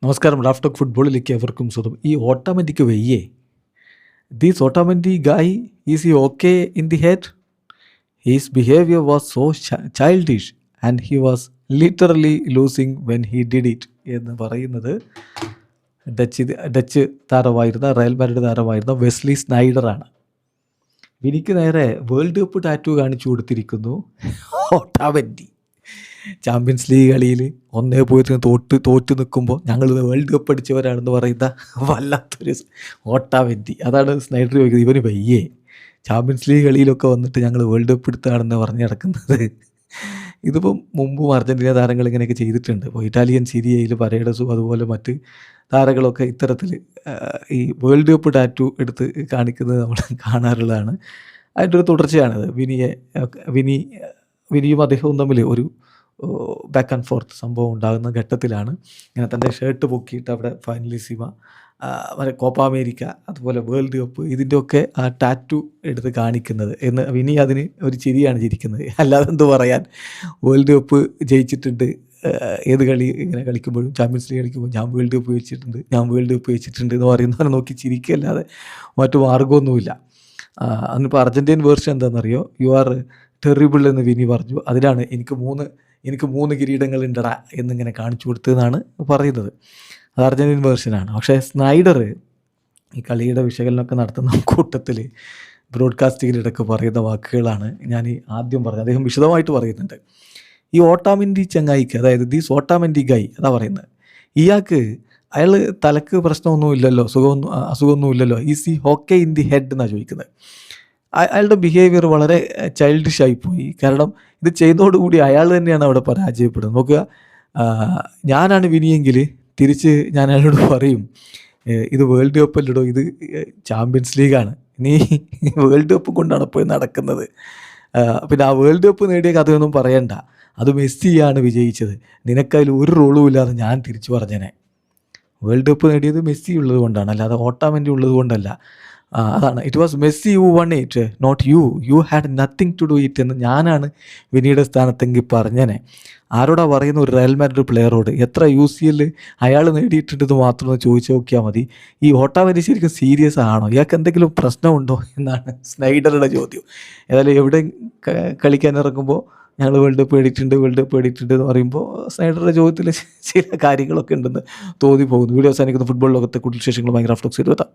നമസ്കാരം. Raf talk ഫുട്ബോളിലേക്ക് എവർക്കും സ്വന്തം. ഈ ഓട്ടോമാറ്റിക് വെയ്യേ, ദിസ് ഓട്ടോമാറ്റിക് ഗായ് ഈസ് ഈ okay in the head. His behaviour was so childish and he was literally losing when he did it എന്ന് പറയുന്നത് ഡച്ച് താരമായിരുന്ന റയൽ മാഡ്രിഡ് താരമായിരുന്ന വെസ്ലി സ്നൈഡറാണ്. എനിക്ക് നേരെ വേൾഡ് കപ്പ് ടാറ്റു കാണിച്ചു കൊടുത്തിരിക്കുന്നു. ഓട്ടോമാറ്റിക് ചാമ്പ്യൻസ് ലീഗ് കളിയിൽ 1-0 തോറ്റു നിൽക്കുമ്പോൾ ഞങ്ങൾ വേൾഡ് കപ്പ് അടിച്ചവരാണെന്ന് പറയുന്ന വല്ലാത്തൊരു ഓട്ടാവെറ്റി. അതാണ് സ്നൈഡർ ചോദിക്കുന്നത്, ഇവന് വയ്യേ ചാമ്പ്യൻസ് ലീഗ് കളിയിലൊക്കെ വന്നിട്ട് ഞങ്ങൾ വേൾഡ് കപ്പ് എടുത്താണെന്ന് പറഞ്ഞ് നടക്കുന്നത്. ഇതിപ്പം മുമ്പും അർജൻറ്റീന താരങ്ങൾ ഇങ്ങനെയൊക്കെ ചെയ്തിട്ടുണ്ട്. ഇപ്പോൾ ഇറ്റാലിയൻ സീരിയയിൽ പരേഡസും അതുപോലെ മറ്റ് താരങ്ങളൊക്കെ ഇത്തരത്തിൽ ഈ വേൾഡ് കപ്പ് ടാറ്റു എടുത്ത് കാണിക്കുന്നത് നമ്മൾ കാണാറുള്ളതാണ്. അതിൻ്റെ ഒരു തുടർച്ചയാണിത്. വിനിയും അദ്ദേഹവും തമ്മിൽ ഒരു ബാക്ക് ആൻഡ് ഫോർത്ത് സംഭവം ഉണ്ടാകുന്ന ഘട്ടത്തിലാണ് ഇങ്ങനെ തൻ്റെ ഷർട്ട് പൊക്കിയിട്ട് അവിടെ ഫൈനലിസിമ, കോപ്പ അമേരിക്ക, അതുപോലെ വേൾഡ് കപ്പ് ഇതിൻ്റെയൊക്കെ ആ ടാറ്റു എടുത്ത് കാണിക്കുന്നത് എന്ന് വിനി അതിന് ഒരു ചിരിയാണ് ചിരിക്കുന്നത്. അല്ലാതെ എന്ത് പറയാൻ, വേൾഡ് കപ്പ് ജയിച്ചിട്ടുണ്ട്, ഏത് കളി ഇങ്ങനെ കളിക്കുമ്പോഴും ചാമ്പ്യൻസ് ലീഗ് കളിക്കുമ്പോൾ ഞാൻ വേൾഡ് കപ്പ് ജയിച്ചിട്ടുണ്ട് എന്ന് പറയുന്നവരെ നോക്കി ചിരിക്കല്ലാതെ മറ്റു മാർഗ്ഗമൊന്നുമില്ല. അന്നിപ്പോൾ അർജൻറ്റീൻ വേർഷൻ എന്താണെന്നറിയോ, യു ആർ ടെറിബിൾ എന്ന് വിനി പറഞ്ഞു. അതിലാണ് എനിക്ക് മൂന്ന് കിരീടങ്ങൾ ഉണ്ടടാ എന്നിങ്ങനെ കാണിച്ചു കൊടുത്തതെന്നാണ് പറയുന്നത്. അത് അർജൻറ്റീൻ വേർഷനാണ്. പക്ഷേ സ്നൈഡർ ഈ കളിയുടെ വിശകലനമൊക്കെ നടത്തുന്ന കൂട്ടത്തിൽ ബ്രോഡ്കാസ്റ്റിങ്ങിലിടയ്ക്ക് പറയുന്ന വാക്കുകളാണ് ഞാൻ ഈ ആദ്യം പറഞ്ഞത്. അദ്ദേഹം വിശദമായിട്ട് പറയുന്നുണ്ട്. ഈ ഓട്ടാമെൻറ്റി ചങ്ങായിക്ക്, അതായത് ദീസ് ഓട്ടാമെൻറ്റി ഗൈ അതാ പറയുന്നത്, ഇയാൾക്ക് അയാൾ തലക്ക് പ്രശ്നമൊന്നുമില്ലല്ലോ, അസുഖമൊന്നുമില്ലല്ലോ, ഈസ് ഈ ഓക്കെ ഇൻ ദി ഹെഡ് എന്നാണ് ചോദിക്കുന്നത്. അയാളുടെ ബിഹേവിയർ വളരെ ചൈൽഡിഷ് ആയിപ്പോയി. കാരണം ഇത് ചെയ്തതോടുകൂടി അയാൾ തന്നെയാണ് അവിടെ പരാജയപ്പെടുന്നത്. നോക്കുക, ഞാനാണ് വിനിയെങ്കിൽ തിരിച്ച് ഞാൻ അയാളോട് പറയും, ഇത് വേൾഡ് കപ്പ് അല്ലടോ, ഇത് ചാമ്പ്യൻസ് ലീഗാണ്, നീ വേൾഡ് കപ്പ് കൊണ്ടാണ് പോയി നടക്കുന്നത്. പിന്നെ ആ വേൾഡ് കപ്പ് നേടിയ കഥയൊന്നും പറയണ്ട, അത് മെസ്സിയാണ് വിജയിച്ചത്, നിനക്കതിൽ ഒരു റോളും ഇല്ലാതെ ഞാൻ തിരിച്ചു പറഞ്ഞേനെ. വേൾഡ് കപ്പ് നേടിയത് മെസ്സി ഉള്ളത് കൊണ്ടാണ്, അല്ലാതെ ഓട്ടാമെൻ്റി ഉള്ളത് കൊണ്ടല്ല. അതാണ്, it was Messi you won it, not you had nothing to do it എന്ന് ഞാനാണ് വിനിയുടെ സ്ഥാനത്തെങ്കിൽ പറഞ്ഞേനെ. ആരോടാ പറയുന്ന, ഒരു റയൽ മാഡ്രിഡ് പ്ലെയറോട്. എത്ര UCL അയാൾ നേടിയിട്ടുണ്ടെന്ന് മാത്രം ഒന്ന് ചോദിച്ചു നോക്കിയാൽ മതി. ഈ ഓട്ടാമെൻ്റി ശരിക്കും സീരിയസ് ആണോ, ഇയാൾക്ക് എന്തെങ്കിലും പ്രശ്നമുണ്ടോ എന്നാണ് സ്നൈഡറുടെ ചോദ്യം. ഏതായാലും എവിടെ കളിക്കാൻ ഇറങ്ങുമ്പോൾ ഞങ്ങൾ വേൾഡ് കപ്പ് നേടിയിട്ടുണ്ട് എന്ന് പറയുമ്പോൾ സ്നൈഡറുടെ ചോദ്യത്തിൽ ചില കാര്യങ്ങളൊക്കെ ഉണ്ടെന്ന് തോന്നി പോകുന്നു. വീഡിയോ അവസാനിക്കുന്ന ഫുട്ബോൾ ലോകത്തെ കൂടുതൽ വിശേഷങ്ങളുമായി റാഫ് ടോക്സ് എത്താം.